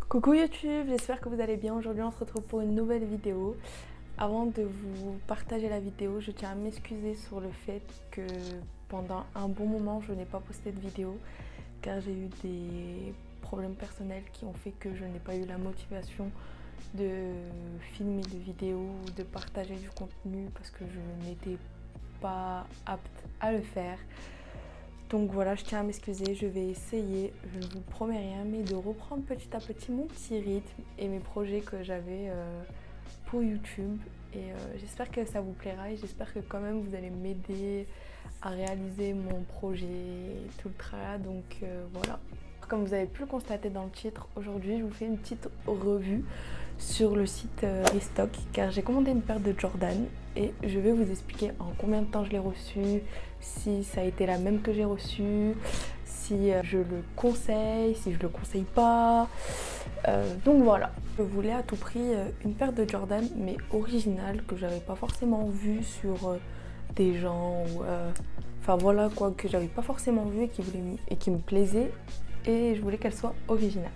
Coucou YouTube, j'espère que vous allez bien. Aujourd'hui on se retrouve pour une nouvelle vidéo. Avant de vous partager la vidéo, je tiens à m'excuser sur le fait que pendant un bon moment je n'ai pas posté de vidéo car j'ai eu des problèmes personnels qui ont fait que je n'ai pas eu la motivation de filmer de vidéos ou de partager du contenu parce que je n'étais pas apte à le faire. Donc voilà, je tiens à m'excuser, je vais essayer, je ne vous promets rien, mais de reprendre petit à petit mon petit rythme et mes projets que j'avais pour YouTube. Et j'espère que ça vous plaira et j'espère que quand même vous allez m'aider à réaliser mon projet et tout le tralala. Donc voilà. Comme vous avez pu le constater dans le titre, aujourd'hui je vous fais une petite revue sur le site Restock car j'ai commandé une paire de Jordan et je vais vous expliquer en combien de temps je l'ai reçue, si ça a été la même que j'ai reçue, si je le conseille, si je le conseille pas. Donc voilà, je voulais à tout prix une paire de Jordan mais originale que j'avais pas forcément vue sur des gens ou enfin voilà quoi, que j'avais pas forcément vue et qui me plaisait et je voulais qu'elle soit originale.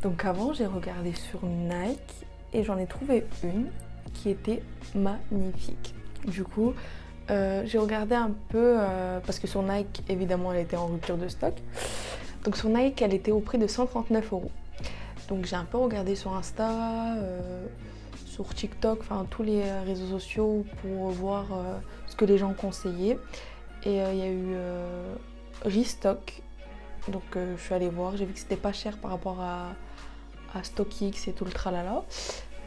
Donc avant j'ai regardé sur Nike et j'en ai trouvé une qui était magnifique. Du coup j'ai regardé un peu parce que sur Nike évidemment elle était en rupture de stock. Donc sur Nike elle était au prix de 139 €. Donc j'ai un peu regardé sur Insta, sur TikTok, enfin tous les réseaux sociaux pour voir ce que les gens conseillaient. Et il y a eu Restock. Donc je suis allée voir, j'ai vu que c'était pas cher par rapport à StockX et tout le tralala.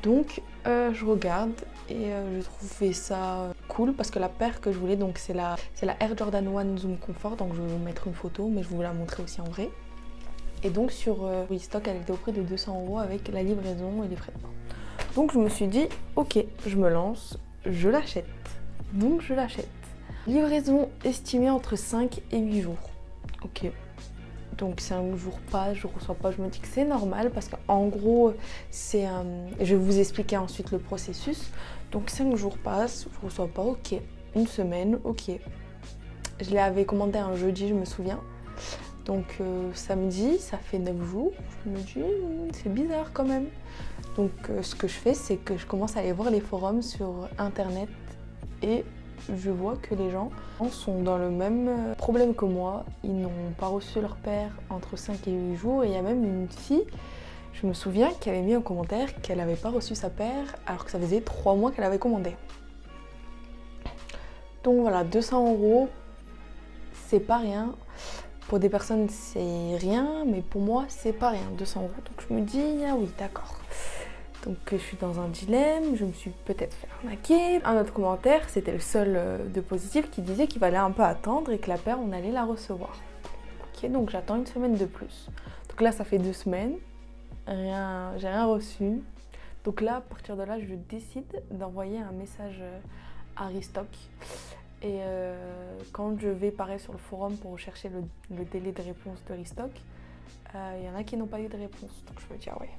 Donc je regarde et je trouvais ça cool parce que la paire que je voulais, donc c'est la Air Jordan 1 Zoom Comfort, donc je vais vous mettre une photo mais je vais vous la montrer aussi en vrai. Et donc sur Restock elle était au prix de 200 € avec la livraison et les frais de port. Donc je me suis dit ok, je me lance, je l'achète. Donc je l'achète. Livraison estimée entre 5 et 8 jours. Ok. Donc 5 jours passe, je reçois pas, je me dis que c'est normal parce qu'en gros, c'est je vais vous expliquer ensuite le processus. Donc 5 jours passent, je reçois pas, ok. Une semaine, ok. Je l'avais commandé un jeudi, je me souviens. Donc samedi, ça fait 9 jours. Je me dis, c'est bizarre quand même. Donc ce que je fais, c'est que je commence à aller voir les forums sur internet et je vois que les gens sont dans le même problème que moi. Ils n'ont pas reçu leur paire entre 5 et 8 jours. Et il y a même une fille, je me souviens, qui avait mis un commentaire qu'elle n'avait pas reçu sa paire alors que ça faisait 3 mois qu'elle avait commandé. Donc voilà, 200 €, c'est pas rien. Pour des personnes, c'est rien, mais pour moi, c'est pas rien, 200 €. Donc je me dis, ah oui, d'accord. Donc je suis dans un dilemme, je me suis peut-être fait arnaquer. Un autre commentaire, c'était le seul de positif, qui disait qu'il fallait un peu attendre et que la paire, on allait la recevoir. Ok, donc j'attends une semaine de plus. Donc là, ça fait 2 semaines, j'ai rien reçu. Donc là, à partir de là, je décide d'envoyer un message à Restock. Et quand je vais pareil sur le forum pour rechercher le délai de réponse de Restock, il y en a qui n'ont pas eu de réponse. Donc je me dis, ah ouais.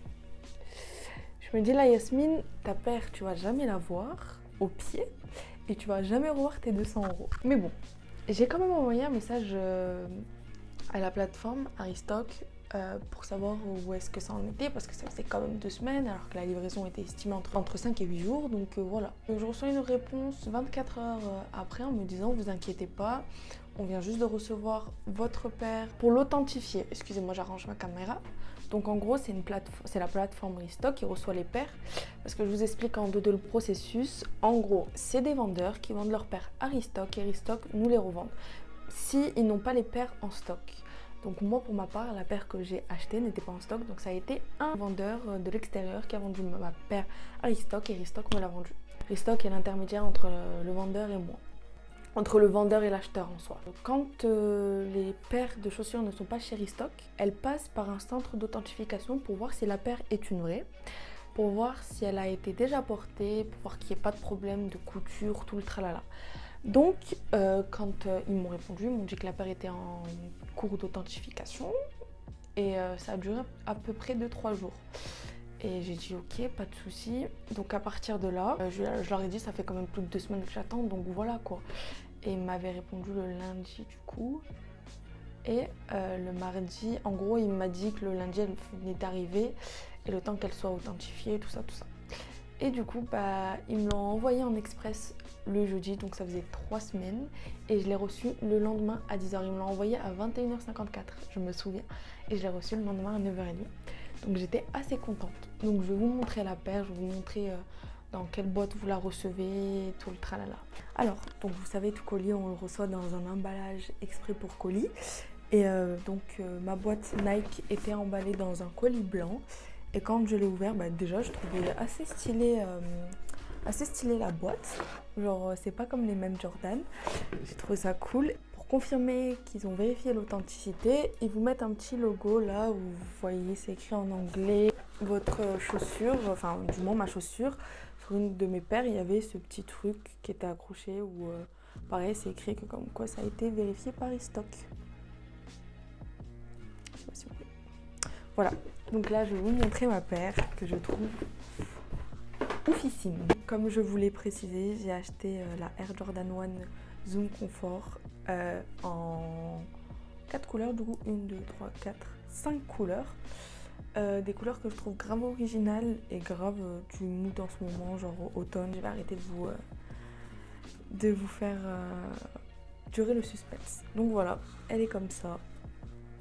Je me dis là, Yasmine, ta paire, tu vas jamais la voir au pied et tu vas jamais revoir tes 200 €. Mais bon, j'ai quand même envoyé un message à la plateforme, à Restock, pour savoir où est-ce que ça en était parce que ça faisait quand même 2 semaines alors que la livraison était estimée entre 5 et 8 jours. Donc voilà. Je reçois une réponse 24 heures après en me disant, vous inquiétez pas, on vient juste de recevoir votre paire pour l'authentifier. Excusez-moi, j'arrange ma caméra. Donc en gros, c'est la plateforme Restock qui reçoit les paires. Parce que je vous explique en deux le processus. En gros, c'est des vendeurs qui vendent leurs paires à Restock et Restock nous les revendent. Si ils n'ont pas les paires en stock. Donc moi, pour ma part, la paire que j'ai achetée n'était pas en stock. Donc ça a été un vendeur de l'extérieur qui a vendu ma paire à Restock et Restock me l'a vendue. Restock est l'intermédiaire entre le vendeur et moi. Entre le vendeur et l'acheteur en soi. Quand les paires de chaussures ne sont pas chez Restock, elles passent par un centre d'authentification pour voir si la paire est une vraie, pour voir si elle a été déjà portée, pour voir qu'il n'y ait pas de problème de couture, tout le tralala. Donc quand ils m'ont répondu, ils m'ont dit que la paire était en cours d'authentification et ça a duré à peu près 2-3 jours. Et j'ai dit ok, pas de souci. Donc à partir de là, je leur ai dit ça fait quand même plus de 2 semaines que j'attends, donc voilà quoi. Et ils m'avaient répondu le lundi du coup. Et le mardi, en gros, il m'a dit que le lundi, elle venait d'arriver et le temps qu'elle soit authentifiée, tout ça, tout ça. Et du coup, ils me l'ont envoyé en express le jeudi, donc ça faisait 3 semaines. Et je l'ai reçu le lendemain à 10h. Ils me l'ont envoyé à 21h54, je me souviens. Et je l'ai reçu le lendemain à 9h30. Donc j'étais assez contente. Donc je vais vous montrer la paire, je vais vous montrer dans quelle boîte vous la recevez, tout le tralala. Alors, donc vous savez, tout colis, on le reçoit dans un emballage exprès pour colis. Et ma boîte Nike était emballée dans un colis blanc. Et quand je l'ai ouvert, déjà je trouvais assez stylé la boîte. Genre c'est pas comme les mêmes Jordan. J'ai trouvé ça cool. Pour confirmer qu'ils ont vérifié l'authenticité, ils vous mettent un petit logo là où vous voyez, c'est écrit en anglais. Votre chaussure, enfin du moins ma chaussure, sur une de mes paires, il y avait ce petit truc qui était accroché où pareil c'est écrit que comme quoi ça a été vérifié par Restock. Je sais pas si vous voyez. Voilà, donc là je vais vous montrer ma paire que je trouve oufissime. Comme je vous l'ai précisé, j'ai acheté la Air Jordan 1 Zoom Comfort en 4 couleurs, du coup 1, 2, 3, 4, 5 couleurs. Des couleurs que je trouve grave originales et grave du mood en ce moment, genre automne. Je vais arrêter de vous faire durer le suspense. Donc voilà, elle est comme ça.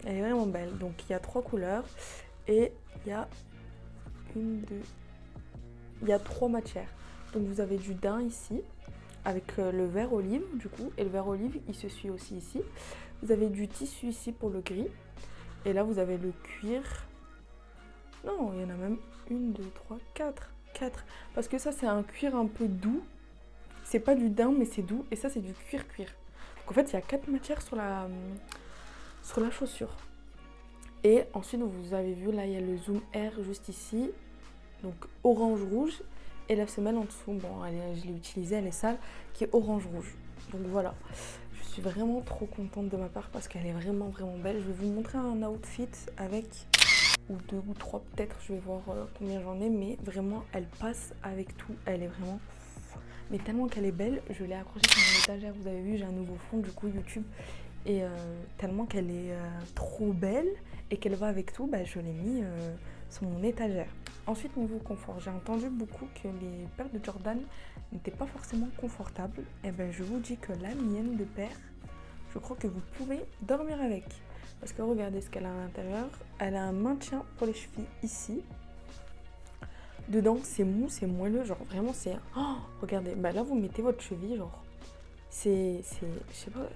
Elle est vraiment belle. Donc il y a 3 couleurs et il y a il y a 3 matières. Donc vous avez du daim ici avec le vert olive du coup, et le vert olive il se suit aussi ici. Vous avez du tissu ici pour le gris et là vous avez le cuir. Non, il y en a même 1, 2, 3, 4 parce que ça c'est un cuir un peu doux. C'est pas du daim mais c'est doux, et ça c'est du cuir. Donc en fait il y a 4 matières sur la chaussure. Et ensuite vous avez vu là il y a le Zoom Air juste ici, donc orange rouge, et la semelle en dessous, bon je l'ai utilisée, elle est sale, qui est orange rouge. Donc voilà, je suis vraiment trop contente de ma part parce qu'elle est vraiment belle. Je vais vous montrer un outfit avec, ou 2 ou 3 peut-être, je vais voir combien j'en ai, mais vraiment elle passe avec tout, elle est vraiment, mais tellement qu'elle est belle, je l'ai accrochée sur mon étagère. Vous avez vu, j'ai un nouveau fond du coup YouTube, et tellement qu'elle est trop belle et qu'elle va avec tout, je l'ai mis sur mon étagère. Ensuite, niveau confort, j'ai entendu beaucoup que les paires de Jordan n'étaient pas forcément confortables. Et je vous dis que la mienne de paire, je crois que vous pouvez dormir avec. Parce que regardez ce qu'elle a à l'intérieur. Elle a un maintien pour les chevilles ici. Dedans, c'est mou, c'est moelleux, genre vraiment c'est... Oh, regardez, là vous mettez votre cheville, genre... Je sais pas...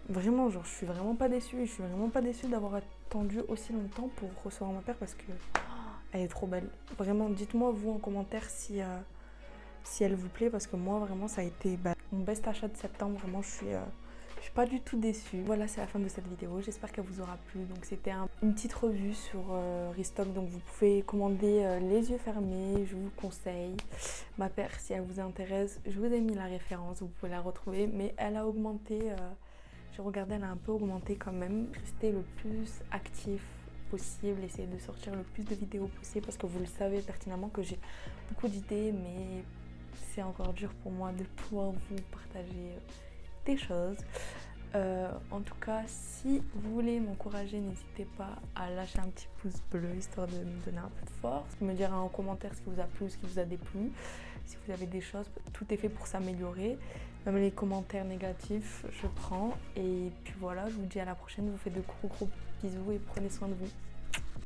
Vraiment, genre je suis vraiment pas déçue. Je suis vraiment pas déçue d'avoir attendu aussi longtemps pour recevoir ma paire parce que... Elle est trop belle. Vraiment, dites-moi vous en commentaire si elle vous plaît, parce que moi vraiment ça a été mon best achat de septembre. Vraiment je suis pas du tout déçue. Voilà, c'est la fin de cette vidéo. J'espère qu'elle vous aura plu. Donc c'était une petite revue sur Restock. Donc vous pouvez commander les yeux fermés. Je vous conseille ma paire si elle vous intéresse. Je vous ai mis la référence, vous pouvez la retrouver. Mais elle a augmenté. J'ai regardé, elle a un peu augmenté quand même. Restez le plus actif possible, essayer de sortir le plus de vidéos possible parce que vous le savez pertinemment que j'ai beaucoup d'idées, mais c'est encore dur pour moi de pouvoir vous partager des choses. En tout cas, si vous voulez m'encourager, n'hésitez pas à lâcher un petit pouce bleu histoire de me donner un peu de force, me dire en commentaire ce qui vous a plu, ce qui vous a déplu, si vous avez des choses, tout est fait pour s'améliorer. Même les commentaires négatifs, je prends. Et puis voilà, je vous dis à la prochaine. Je vous fais de gros bisous et prenez soin de vous.